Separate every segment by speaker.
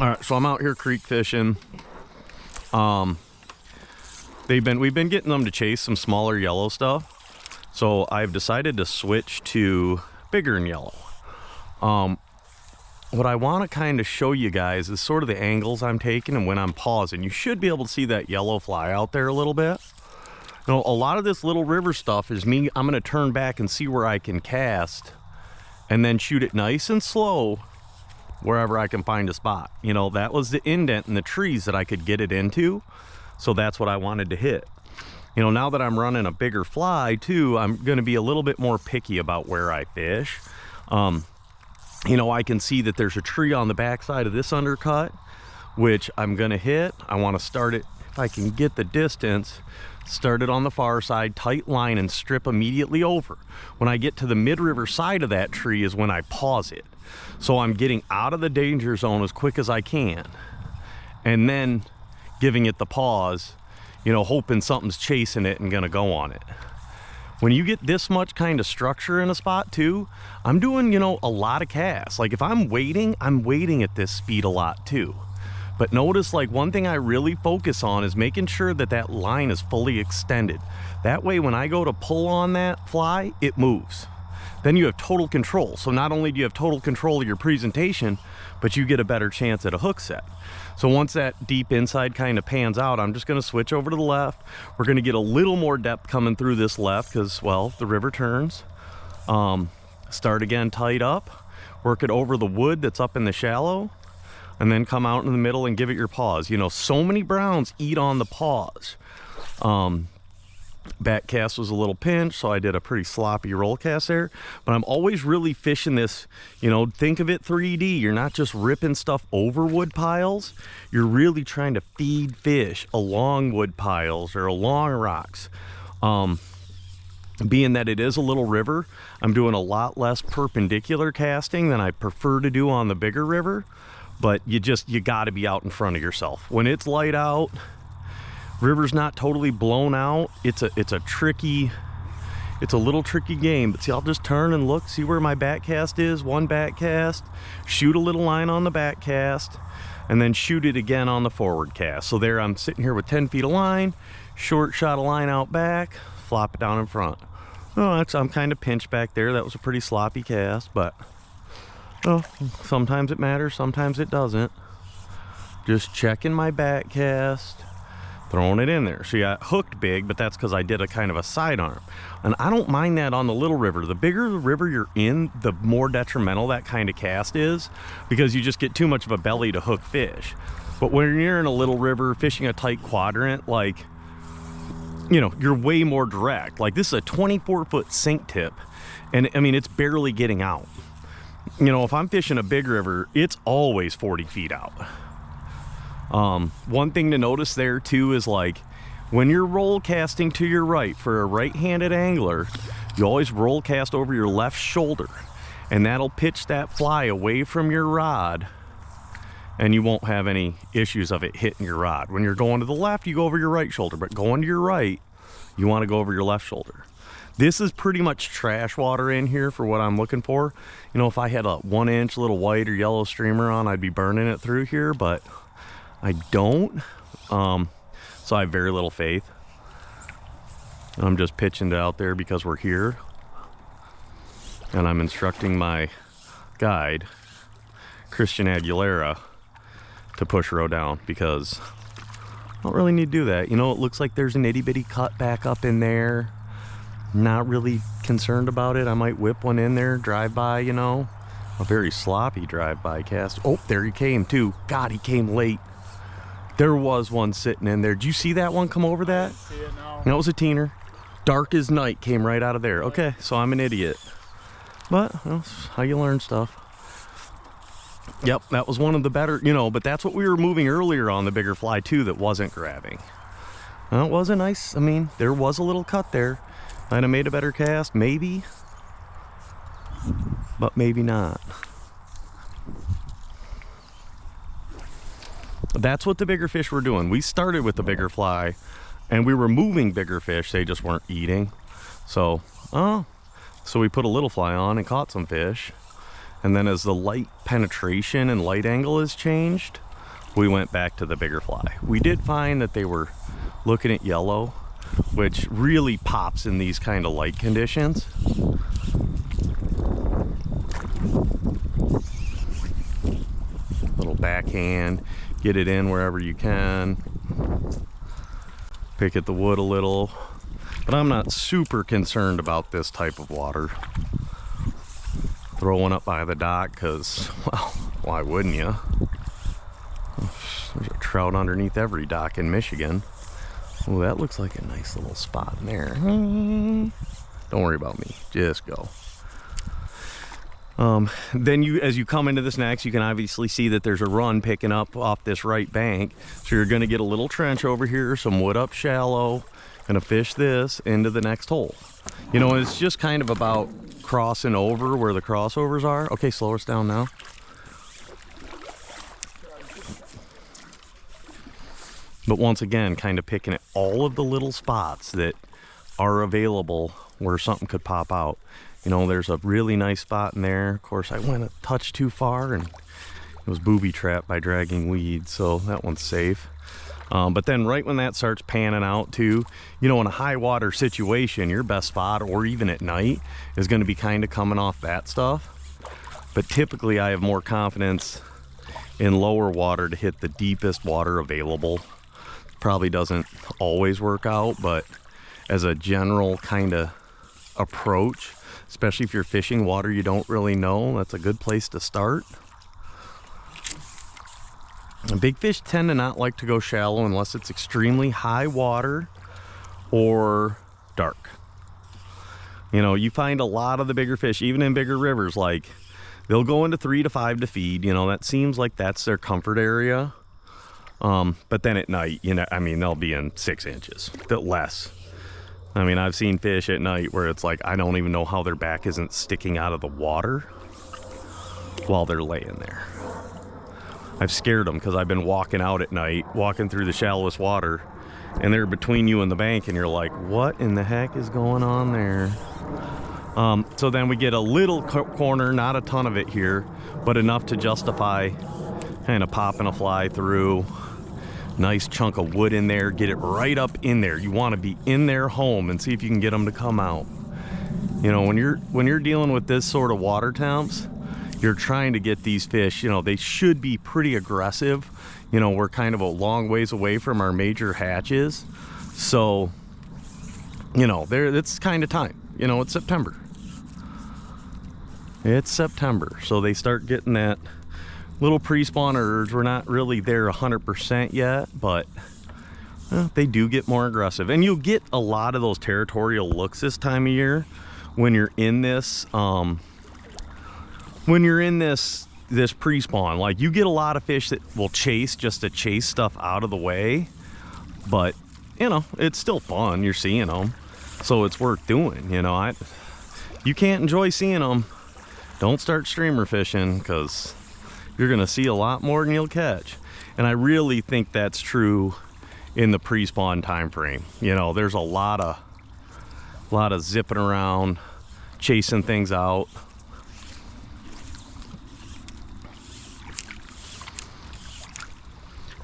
Speaker 1: All right, so I'm out here creek fishing. We've been getting them to chase some smaller yellow stuff. So I've decided to switch to bigger and yellow. What I want to kind of show you guys is sort of the angles I'm taking and when I'm pausing. You should be able to see that yellow fly out there a little bit. You know, a lot of this little river stuff is me, I'm going to turn back and see where I can cast and then shoot it nice and slow wherever I can find a spot. You know, that was the indent in the trees that I could get it into. So that's what I wanted to hit. You know, now that I'm running a bigger fly too, I'm going to be a little bit more picky about where I fish. You know, I can see that there's a tree on the backside of this undercut, which I'm going to hit. I want to start it, if I can get the distance, start it on the far side, tight line, and strip immediately over. When I get to the mid-river side of that tree is when I pause it. So I'm getting out of the danger zone as quick as I can, and then giving it the pause, you know, hoping something's chasing it and gonna go on it. When you get this much kind of structure in a spot too, I'm doing, you know, a lot of casts. Like if I'm waiting at this speed a lot too. But notice, like, one thing I really focus on is making sure that that line is fully extended. That way when I go to pull on that fly, it moves. Then you have total control. So not only do you have total control of your presentation, but you get a better chance at a hook set. So once that deep inside kind of pans out, I'm just going to switch over to the left. We're going to get a little more depth coming through this left because, well, the river turns. Start again tight up, work it over the wood that's up in the shallow, and then come out in the middle and give it your pause. You know, so many browns eat on the pause. Back cast was a little pinch, so I did a pretty sloppy roll cast there. But I'm always really fishing this, you know, think of it 3D. You're not just ripping stuff over wood piles. You're really trying to feed fish along wood piles or along rocks. Being that it is a little river, I'm doing a lot less perpendicular casting than I prefer to do on the bigger river. But you got to be out in front of yourself. When it's light out, river's not totally blown out, it's a little tricky game. But see, I'll just turn and look, see where my back cast is, one back cast, shoot a little line on the back cast, and then shoot it again on the forward cast. So there I'm sitting here with 10 feet of line, short shot of line out back, flop it down in front. Oh, I'm kind of pinched back there. That was a pretty sloppy cast, but oh, sometimes it matters, sometimes it doesn't. Just checking my back cast, throwing it in there. See, I hooked big, but that's because I did a kind of a sidearm. And I don't mind that on the little river. The bigger the river you're in, the more detrimental that kind of cast is, because you just get too much of a belly to hook fish. But when you're in a little river fishing a tight quadrant, like, you know, you're way more direct. Like this is a 24-foot sink tip, and I mean, it's barely getting out. You know, if I'm fishing a big river, it's always 40 feet out. One thing to notice there too is, like, when you're roll casting to your right for a right-handed angler, you always roll cast over your left shoulder, and that'll pitch that fly away from your rod, and you won't have any issues of it hitting your rod. When you're going to the left, you go over your right shoulder, but going to your right, you want to go over your left shoulder. This is pretty much trash water in here for what I'm looking for. You know, if I had a 1-inch little white or yellow streamer on, I'd be burning it through here, but I don't. So I have very little faith. I'm just pitching it out there because we're here, and I'm instructing my guide, Christian Aguilera, to push row down, because I don't really need to do that. You know, it looks like there's an itty-bitty cut back up in there. Not really concerned about it. I might whip one in there, drive by, you know. A very sloppy drive-by cast. Oh, there he came too. God, he came late. There was one sitting in there. Did you see that one come over that?
Speaker 2: I didn't see it, no.
Speaker 1: That was a teener. Dark as night, came right out of there. Okay, so I'm an idiot. But, well, that's how you learn stuff. Yep, that was one of the better, you know, but that's what we were moving earlier on the bigger fly too that wasn't grabbing. Well, it was a nice, I mean, there was a little cut there. I'd have made a better cast, maybe. But maybe not. That's what the bigger fish were doing. We started with the bigger fly, and we were moving bigger fish. They just weren't eating. So we put a little fly on and caught some fish. And then as the light penetration and light angle has changed, we went back to the bigger fly. We did find that they were looking at yellow, which really pops in these kind of light conditions. Little backhand, get it in wherever you can. Pick at the wood a little. But I'm not super concerned about this type of water. Throwing up by the dock, because, well, why wouldn't you? There's a trout underneath every dock in Michigan. Oh, that looks like a nice little spot in there. Don't worry about me, just go. Then as you come into this next, you can obviously see that there's a run picking up off this right bank. So you're gonna get a little trench over here, some wood up shallow, gonna fish this into the next hole. You know, it's just kind of about crossing over where the crossovers are. Okay, slow us down now. But once again, kind of picking at all of the little spots that are available where something could pop out. You know, there's a really nice spot in there. Of course, I went a touch too far and it was booby trapped by dragging weeds, so that one's safe. But then right when that starts panning out too, you know, in a high water situation, your best spot, or even at night, is going to be kind of coming off that stuff. But typically I have more confidence in lower water to hit the deepest water available. Probably doesn't always work out, but as a general kind of approach, especially if you're fishing water you don't really know, that's a good place to start. And big fish tend to not like to go shallow unless it's extremely high water or dark. You know, you find a lot of the bigger fish, even in bigger rivers, like they'll go into 3 to 5 to feed. You know, that seems like that's their comfort area. But then at night, you know, I mean, they'll be in 6 inches, less. I mean, I've seen fish at night where it's like, I don't even know how their back isn't sticking out of the water while they're laying there. I've scared them because I've been walking out at night, walking through the shallowest water, and they're between you and the bank, and you're like, what in the heck is going on there? So then we get a little corner, not a ton of it here, but enough to justify kind of popping a fly through. Nice chunk of wood in there, get it right up in there. You want to be in their home and see if you can get them to come out. You know, when you're dealing with this sort of water temps, you're trying to get these fish, you know, they should be pretty aggressive. You know, we're kind of a long ways away from our major hatches. So, you know, it's kind of time. You know, it's September. It's September. So they start getting that little pre-spawn urge. We're not really there 100% yet, but they do get more aggressive. And you'll get a lot of those territorial looks this time of year when you're in this, this pre-spawn. Like, you get a lot of fish that will chase just to chase stuff out of the way, but you know, it's still fun. You're seeing them, so it's worth doing. You know, you can't enjoy seeing them, don't start streamer fishing, because you're gonna see a lot more than you'll catch. And I really think that's true in the pre-spawn time frame. You know, there's a lot of zipping around, chasing things out.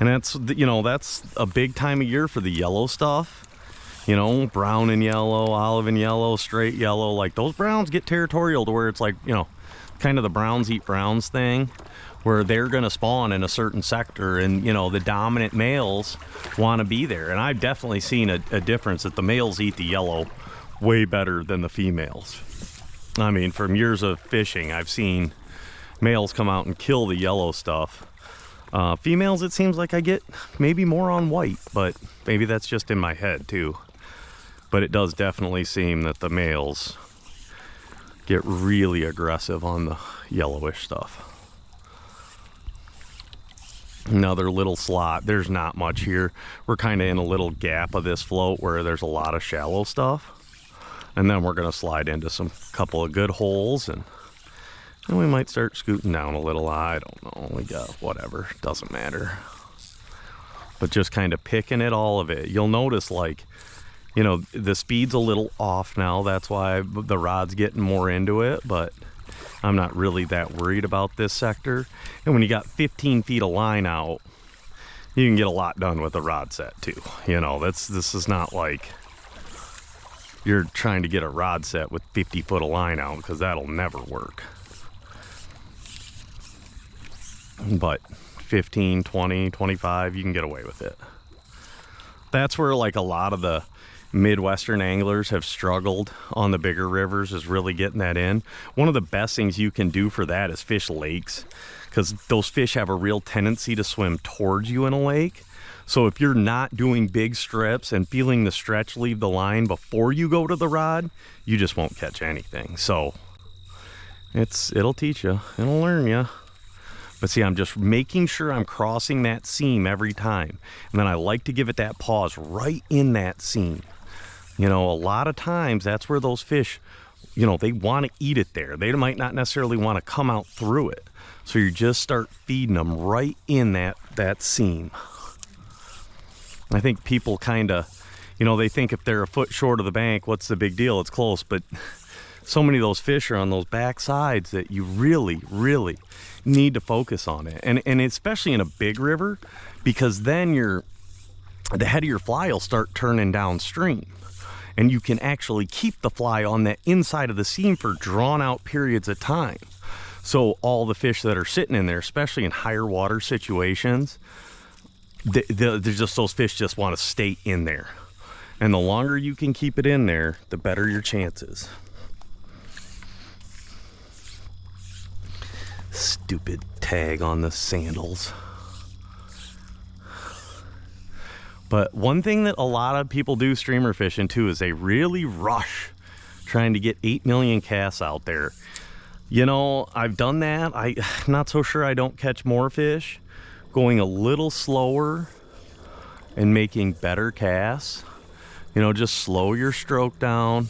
Speaker 1: And that's, you know, that's a big time of year for the yellow stuff. You know, brown and yellow, olive and yellow, straight yellow. Like, those browns get territorial to where it's like, you know, kind of the browns eat browns thing, where they're going to spawn in a certain sector, and, you know, the dominant males want to be there. And I've definitely seen a difference that the males eat the yellow way better than the females. I mean, from years of fishing, I've seen males come out and kill the yellow stuff. Females, it seems like I get maybe more on white, but maybe that's just in my head too. But it does definitely seem that the males get really aggressive on the yellowish stuff. Another little slot. There's not much here. We're kind of in a little gap of this float where there's a lot of shallow stuff. And then we're going to slide into some couple of good holes, and we might start scooting down a little. I don't know. We got whatever. Doesn't matter. But just kind of picking at all of it. You'll notice, like, you know, the speed's a little off now. That's why the rod's getting more into it. But I'm not really that worried about this sector. And when you got 15 feet of line out, you can get a lot done with a rod set too. You know, this is not like you're trying to get a rod set with 50 foot of line out, because that'll never work. But 15, 20, 25, you can get away with it. That's where like a lot of the Midwestern anglers have struggled on the bigger rivers, is really getting that in. One of the best things you can do for that is fish lakes, because those fish have a real tendency to swim towards you in a lake. So if you're not doing big strips and feeling the stretch leave the line before you go to the rod, you just won't catch anything. So it'll teach you, it'll learn you. But see, I'm just making sure I'm crossing that seam every time. And then I like to give it that pause right in that seam. You know, a lot of times that's where those fish, you know, they want to eat it there. They might not necessarily want to come out through it. So you just start feeding them right in that seam. I think people kind of, you know, they think if they're a foot short of the bank, what's the big deal? It's close. But so many of those fish are on those back sides that you really, really need to focus on it. And especially in a big river, because then the head of your fly will start turning downstream. And you can actually keep the fly on that inside of the seam for drawn out periods of time. So all the fish that are sitting in there, especially in higher water situations, there's just those fish just want to stay in there. And the longer you can keep it in there, the better your chances. Stupid tag on the sandals. But one thing that a lot of people do streamer fishing too is they really rush trying to get 8 million casts out there. You know, I've done that. I'm not so sure I don't catch more fish going a little slower and making better casts. You know, just slow your stroke down,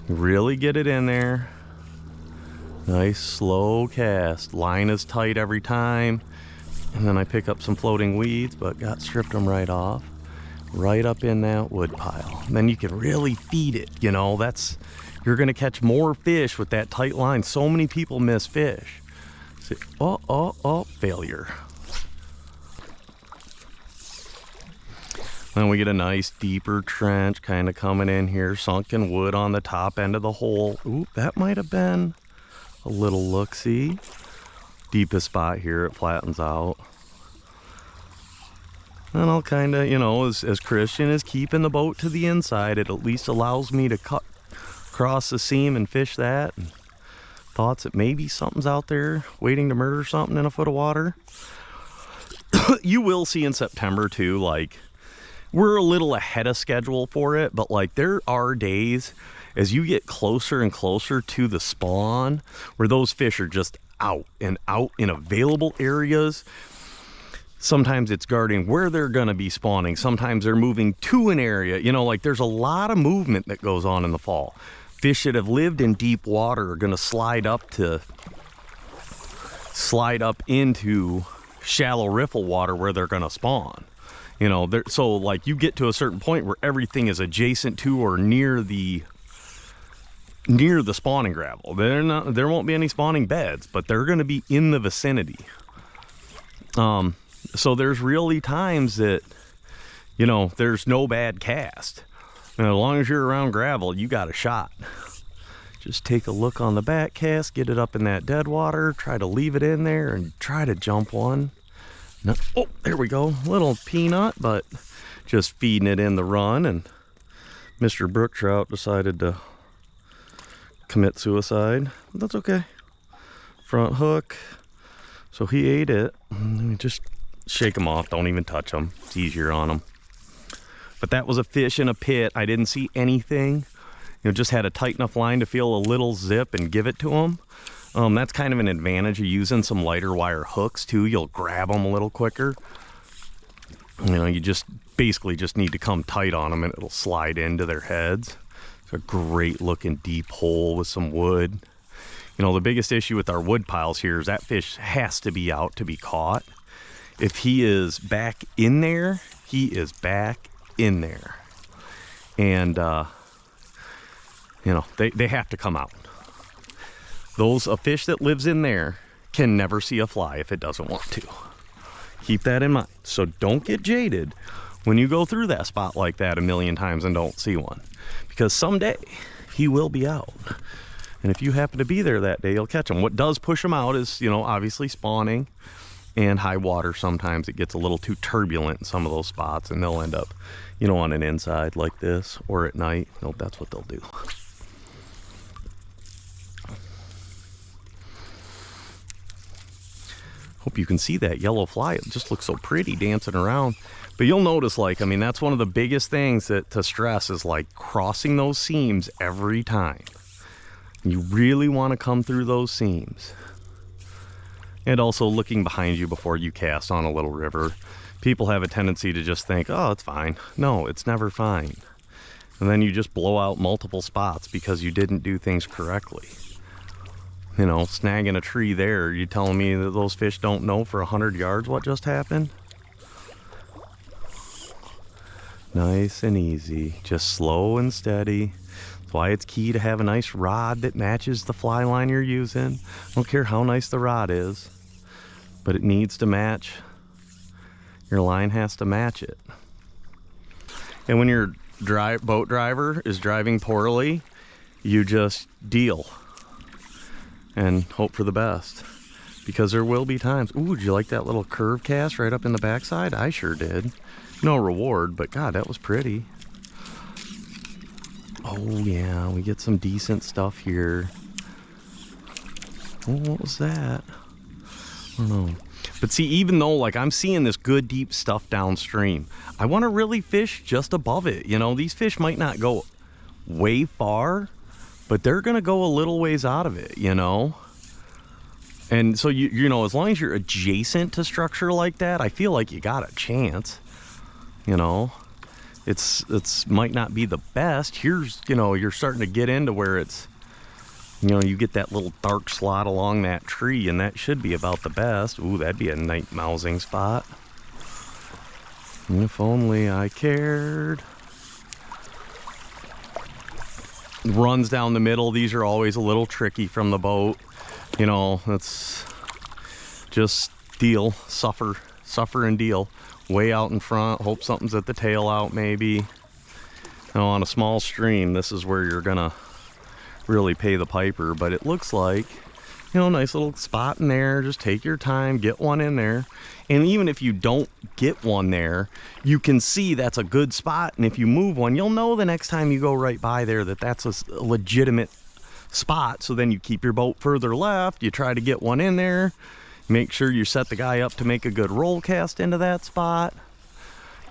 Speaker 1: really get it in there. Nice slow cast. Line is tight every time. And then I pick up some floating weeds, but stripped them right off, right up in that wood pile. And then you can really feed it, you know. You're gonna catch more fish with that tight line. So many people miss fish. See, failure. Then we get a nice deeper trench kind of coming in here, sunken wood on the top end of the hole. Ooh, that might have been a little look-see. Deepest spot here, it flattens out. And I'll kind of, you know, as Christian is keeping the boat to the inside, it at least allows me to cut across the seam and fish that. And thoughts that maybe something's out there waiting to murder something in a foot of water. You will see in September too, like, we're a little ahead of schedule for it, but like there are days as you get closer and closer to the spawn where those fish are just out and out in available areas. Sometimes it's guarding where they're going to be spawning. Sometimes they're moving to an area. You know, like there's a lot of movement that goes on in the fall. Fish that have lived in deep water are going to slide up into shallow riffle water where they're going to spawn. You know, so like you get to a certain point where everything is adjacent to or near the spawning gravel. There won't be any spawning beds, but they're going to be in the vicinity. So there's really times that, you know, there's no bad cast. And as long as you're around gravel, you got a shot. Just take a look on the back cast, get it up in that dead water, try to leave it in there and try to jump one. No, oh, there we go. Little peanut, but just feeding it in the run, and Mr. Brook Trout decided to commit suicide. That's okay. Front hook. So he ate it. Just shake him off. Don't even touch him. It's easier on him. But that was a fish in a pit. I didn't see anything. You know, just had a tight enough line to feel a little zip and give it to him. That's kind of an advantage of using some lighter wire hooks too. You'll grab them a little quicker. You know, you just basically just need to come tight on them and it'll slide into their heads. It's a great looking deep hole with some wood. You know, the biggest issue with our wood piles here is that fish has to be out to be caught. If he is back in there, he is back in there. And, you know, they have to come out. A fish that lives in there can never see a fly if it doesn't want to. Keep that in mind. So don't get jaded when you go through that spot like that a million times and don't see one, because someday he will be out. And if you happen to be there that day, you'll catch him. What does push him out is, you know, obviously spawning and high water. Sometimes it gets a little too turbulent in some of those spots and they'll end up, you know, on an inside like this, or at night. Nope, that's what they'll do. Hope you can see that yellow fly. It just looks so pretty dancing around. But you'll notice, like, I mean, that's one of the biggest things that to stress is like crossing those seams every time. You really want to come through those seams. And also looking behind you before you cast on a little river. People have a tendency to just think, oh, it's fine. No, it's never fine. And then you just blow out multiple spots because you didn't do things correctly. You know, snagging a tree there, you telling me that those fish don't know for 100 yards what just happened? Nice and easy, just slow and steady. That's why it's key to have a nice rod that matches the fly line you're using. I don't care how nice the rod is, but it needs to match. Your line has to match it. And when your boat driver is driving poorly, you just deal and hope for the best, because there will be times. Ooh, did you like that little curve cast right up in the backside? I sure did. No reward, but God, that was pretty. Oh yeah, we get some decent stuff here. Oh, what was that? I don't know. But see, even though like I'm seeing this good deep stuff downstream, I want to really fish just above it. You know, these fish might not go way far, but they're gonna go a little ways out of it, you know. And so you know, as long as you're adjacent to structure like that, I feel like you got a chance. You know, it's might not be the best. Here's, you know, you're starting to get into where it's, you know, you get that little dark slot along that tree, and that should be about the best. Ooh, that'd be a night mousing spot. If only I cared. Runs down the middle. These are always a little tricky from the boat. You know, it's just deal, suffer and deal. Way out in front, hope something's at the tail out maybe. Now on a small stream, this is where you're gonna really pay the piper, but it looks like, you know, nice little spot in there. Just take your time, get one in there. And even if you don't get one there, you can see that's a good spot. And if you move one, you'll know the next time you go right by there that that's a legitimate spot. So then you keep your boat further left, you try to get one in there. Make sure you set the guy up to make a good roll cast into that spot.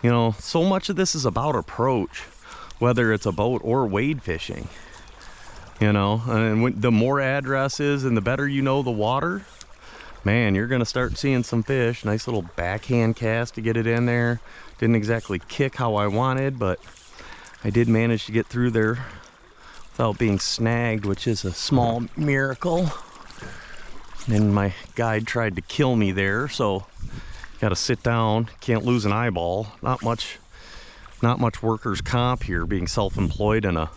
Speaker 1: You know, so much of this is about approach, whether it's a boat or wade fishing. You know, and the more addresses and the better you know the water, man, you're gonna start seeing some fish. Nice little backhand cast to get it in there. Didn't exactly kick how I wanted, but I did manage to get through there without being snagged, which is a small miracle. And my guide tried to kill me there, so got to sit down. Can't lose an eyeball. Not much workers' comp here, being self-employed and a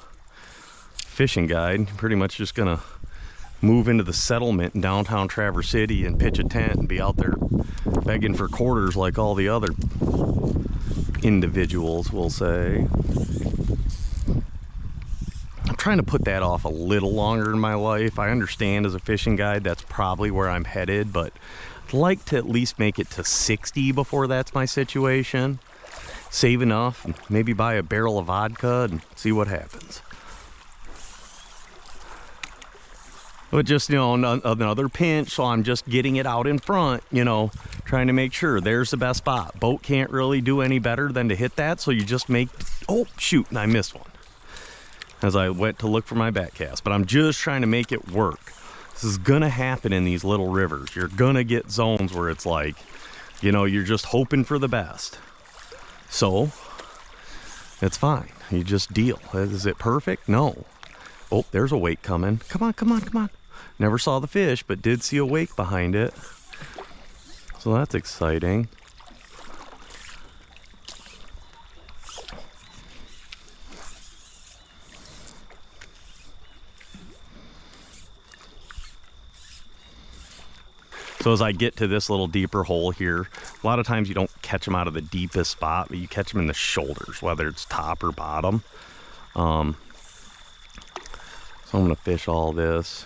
Speaker 1: fishing guide. Pretty much just gonna move into the settlement in downtown Traverse City and pitch a tent and be out there begging for quarters like all the other individuals will say. I'm trying to put that off a little longer in my life. I understand as a fishing guide that's probably where I'm headed, but I'd like to at least make it to 60 before that's my situation. Save enough, and maybe buy a barrel of vodka and see what happens. But just, you know, another pinch, so I'm just getting it out in front, you know, trying to make sure there's the best spot. Boat can't really do any better than to hit that, so you just make, oh shoot, and I missed one as I went to look for my back cast. But I'm just trying to make it work. This is gonna happen in these little rivers. You're gonna get zones where it's like, you know, you're just hoping for the best. So it's fine, you just deal. Is it perfect? No. Oh, there's a wake coming. Come on, come on, come on. Never saw the fish, but did see a wake behind it. So that's exciting. So as I get to this little deeper hole here, a lot of times you don't catch them out of the deepest spot, but you catch them in the shoulders, whether it's top or bottom. So I'm gonna fish all this.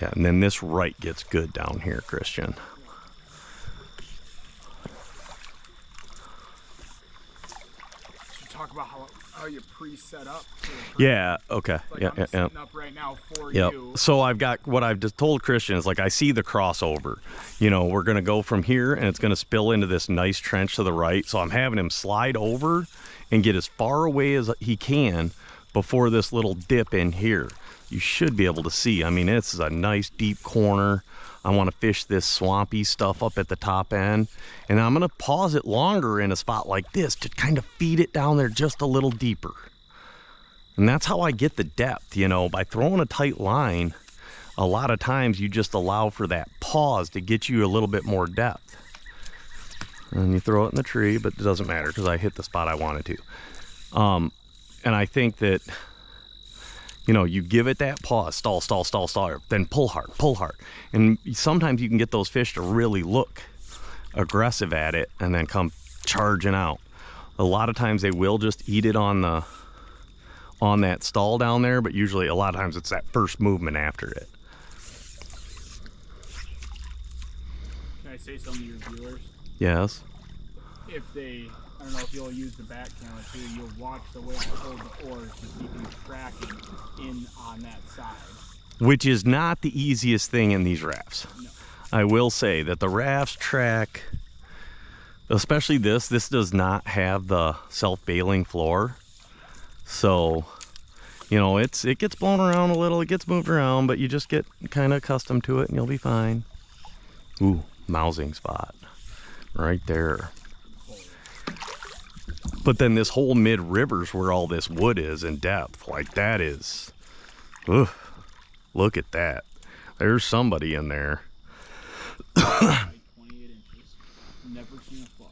Speaker 1: Yeah, and then this right gets good down here, Christian.
Speaker 2: Talk about how you pre-set up.
Speaker 1: Yeah, okay.
Speaker 2: Like
Speaker 1: yeah,
Speaker 2: I'm
Speaker 1: yeah,
Speaker 2: setting
Speaker 1: yeah.
Speaker 2: up right now for
Speaker 1: Yep.
Speaker 2: you.
Speaker 1: So I've got what I've just told Christian is like, I see the crossover. You know, we're going to go from here and it's going to spill into this nice trench to the right. So I'm having him slide over and get as far away as he can before this little dip in here. You should be able to see. I mean, this is a nice deep corner. I want to fish this swampy stuff up at the top end. And I'm going to pause it longer in a spot like this to kind of feed it down there just a little deeper. And that's how I get the depth, you know, by throwing a tight line. A lot of times you just allow for that pause to get you a little bit more depth. And you throw it in the tree, but it doesn't matter because I hit the spot I wanted to. And I think that, you know, you give it that pause, stall, stall, stall, stall, then pull hard, pull hard. And sometimes you can get those fish to really look aggressive at it and then come charging out. A lot of times they will just eat it on that stall down there, but usually a lot of times it's that first movement after it.
Speaker 2: Can I say something to your viewers?
Speaker 1: Yes.
Speaker 2: If they, I don't know if you'll use the back camera too, you'll watch the way I hold the oars to keep them tracking in on that side.
Speaker 1: Which is not the easiest thing in these rafts.
Speaker 2: No.
Speaker 1: I will say that the rafts track, especially this does not have the self-bailing floor. So, you know, it gets blown around a little, it gets moved around, but you just get kind of accustomed to it and you'll be fine. Ooh, mousing spot right there. But then this whole mid-river's where all this wood is in depth. Like that is, ugh, look at that. There's somebody in there.
Speaker 2: Like 28 inches. Never seen a fly.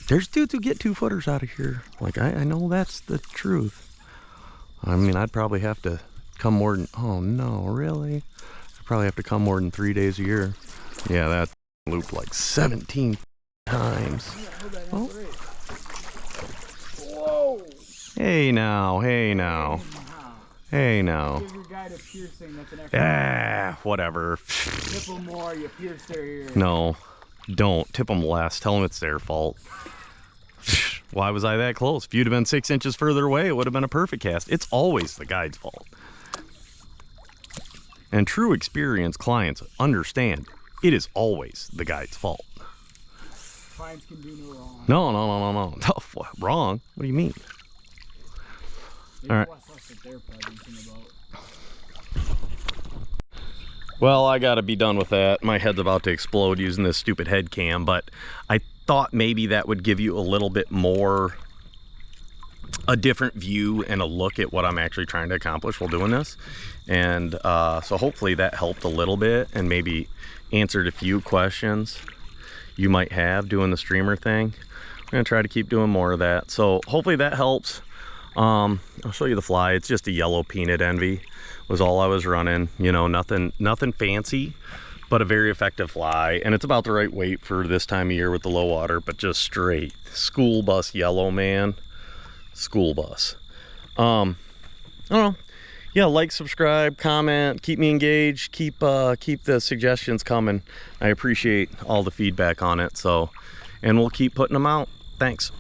Speaker 1: There's dudes who get 2-footers out of here. Like, I know that's the truth. I mean, I'd probably have to come more than, oh no, really? I'd probably have to come more than 3 days a year. Yeah, that looped like 17 times. Oh.
Speaker 2: Whoa!
Speaker 1: Hey now, hey now, hey now.
Speaker 2: Give your guy to piercing, that's an extra.
Speaker 1: Ah, whatever.
Speaker 2: Tip them more, you pierce their ear.
Speaker 1: No, don't. Tip them less. Tell them it's their fault. Why was I that close? If you'd have been 6 inches further away, it would have been a perfect cast. It's always the guide's fault. And true experienced clients understand it is always the guide's fault.
Speaker 2: Clients can do no wrong.
Speaker 1: No. Wrong? What do you mean?
Speaker 2: Maybe
Speaker 1: All right.
Speaker 2: less us that they're presenting about.
Speaker 1: Well, I gotta be done with that. My head's about to explode using this stupid head cam, but I thought maybe that would give you a little bit more, a different view and a look at what I'm actually trying to accomplish while doing this. And so hopefully that helped a little bit and maybe answered a few questions you might have doing the streamer thing. I'm gonna try to keep doing more of that. So hopefully that helps. I'll show you the fly. It's just a yellow peanut envy was all I was running. You know, nothing fancy, but a very effective fly. And it's about the right weight for this time of year with the low water, but just straight school bus yellow, man. School bus. I don't know. Yeah, like, subscribe, comment, keep me engaged, keep the suggestions coming. I appreciate all the feedback on it. So, and we'll keep putting them out. Thanks.